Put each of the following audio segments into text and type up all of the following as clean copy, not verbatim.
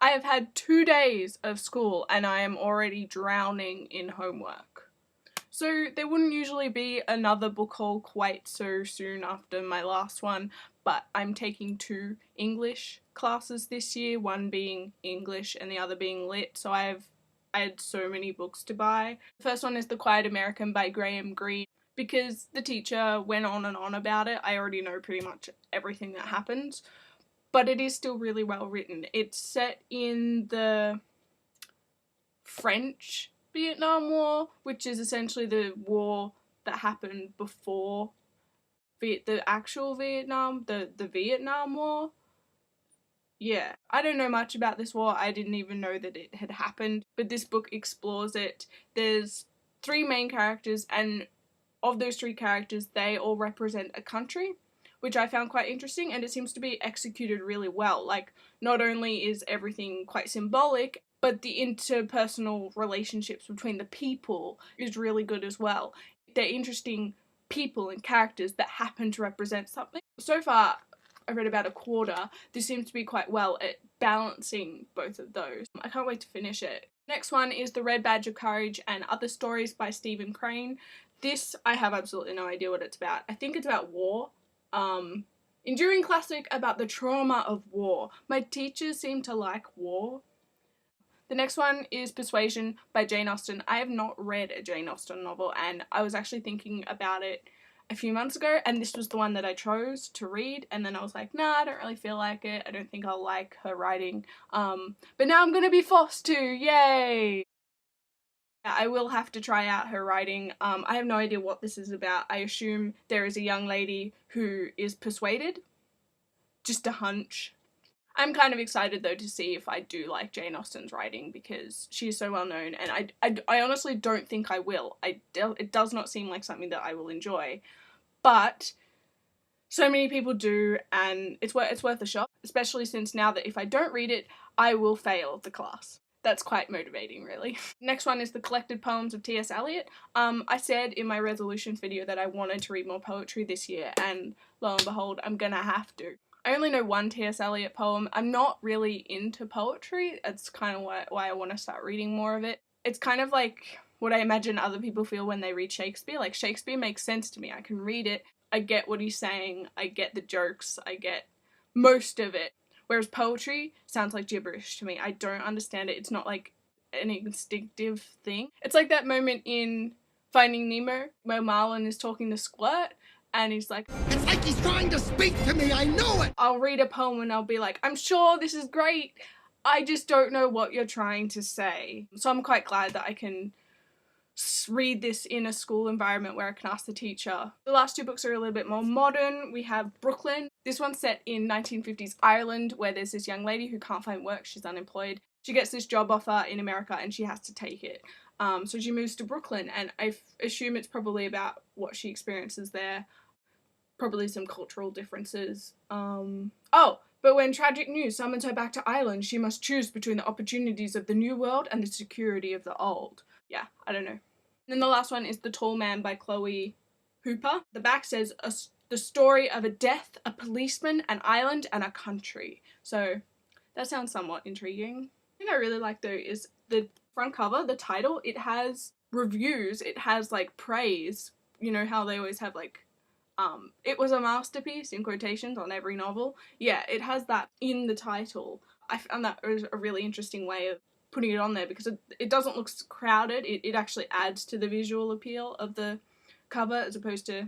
I have had 2 days of school and I am already drowning in homework. So there wouldn't usually be another book haul quite so soon after my last one, but I'm taking 2 English classes this year, one being English and the other being Lit, so I had so many books to buy. The first one is The Quiet American by Greene. Because the teacher went on and on about it, I already know pretty much everything that happens, but it is still really well written. It's set in the French Vietnam War, which is essentially the war that happened before the actual Vietnam, the Vietnam War. Yeah, I don't know much about this war. I didn't even know that it had happened, but this book explores it. There's 3 main characters, and of those 3 characters, they all represent a country, which I found quite interesting, and it seems to be executed really well. Like, not only is everything quite symbolic, but the interpersonal relationships between the people is really good as well. They're interesting people and characters that happen to represent something. So far, I read about a quarter. This seems to be quite well at balancing both of those. I can't wait to finish it. Next one is The Red Badge of Courage and Other Stories by Stephen Crane. This, I have absolutely no idea what it's about. I think it's about war. Enduring classic about the trauma of war. My teachers seem to like war. The next one is Persuasion by Jane Austen. I have not read a Jane Austen novel, and I was actually thinking about it a few months ago, and this was the one that I chose to read, and then I was like, nah, I don't really feel like it. I don't think I'll like her writing. But now I'm gonna be forced to, yay! I will have to try out her writing. I have no idea what this is about. I assume there is a young lady who is persuaded. Just a hunch. I'm kind of excited though to see if I do like Jane Austen's writing, because she is so well known, and I honestly don't think I will. It does not seem like something that I will enjoy, but so many people do, and it's worth a shot, especially since now that if I don't read it, I will fail the class. That's quite motivating, really. Next one is The Collected Poems of T.S.Eliot. I said in my resolutions video that I wanted to read more poetry this year, and lo and behold, I'm gonna have to. I only know one T.S. Eliot poem. I'm not really into poetry. That's kind of why I want to start reading more of it. It's kind of like what I imagine other people feel when they read Shakespeare. Like, Shakespeare makes sense to me. I can read it. I get what he's saying. I get the jokes. I get most of it. Whereas poetry sounds like gibberish to me. I don't understand it. It's not like an instinctive thing. It's like that moment in Finding Nemo where Marlin is talking to Squirt, and he's like, it's like he's trying to speak to me, I know it! I'll read a poem and I'll be like, I'm sure this is great, I just don't know what you're trying to say. So I'm quite glad that I can read this in a school environment where I can ask the teacher. The last 2 books are a little bit more modern. We have Brooklyn. This one's set in 1950s Ireland, where there's this young lady who can't find work. She's unemployed. She gets this job offer in America and she has to take it. So she moves to Brooklyn, and I assume it's probably about what she experiences there. Probably some cultural differences. But when tragic news summons her back to Ireland, she must choose between the opportunities of the new world and the security of the old. Yeah, I don't know. And then the last one is The Tall Man by Chloe Hooper. The back says, the story of a death, a policeman, an island, and a country. So that sounds somewhat intriguing. The thing I really like though is the front cover, the title. It has reviews, it has like praise. You know how they always have like, it was a masterpiece in quotations on every novel. Yeah, it has that in the title. I found that was a really interesting way of putting it on there, because it doesn't look crowded. It actually adds to the visual appeal of the cover, as opposed to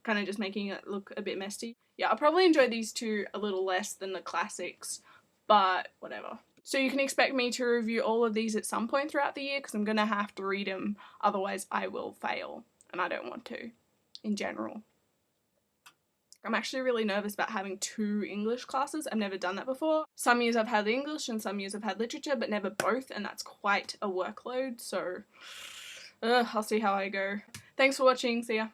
kind of just making it look a bit messy. Yeah, I'll probably enjoy these 2 a little less than the classics, but whatever. So you can expect me to review all of these at some point throughout the year, because I'm gonna have to read them, otherwise I will fail, and I don't want to, in general. I'm actually really nervous about having 2 English classes. I've never done that before. Some years I've had English and some years I've had literature, but never both, and that's quite a workload, so I'll see how I go. Thanks for watching, see ya.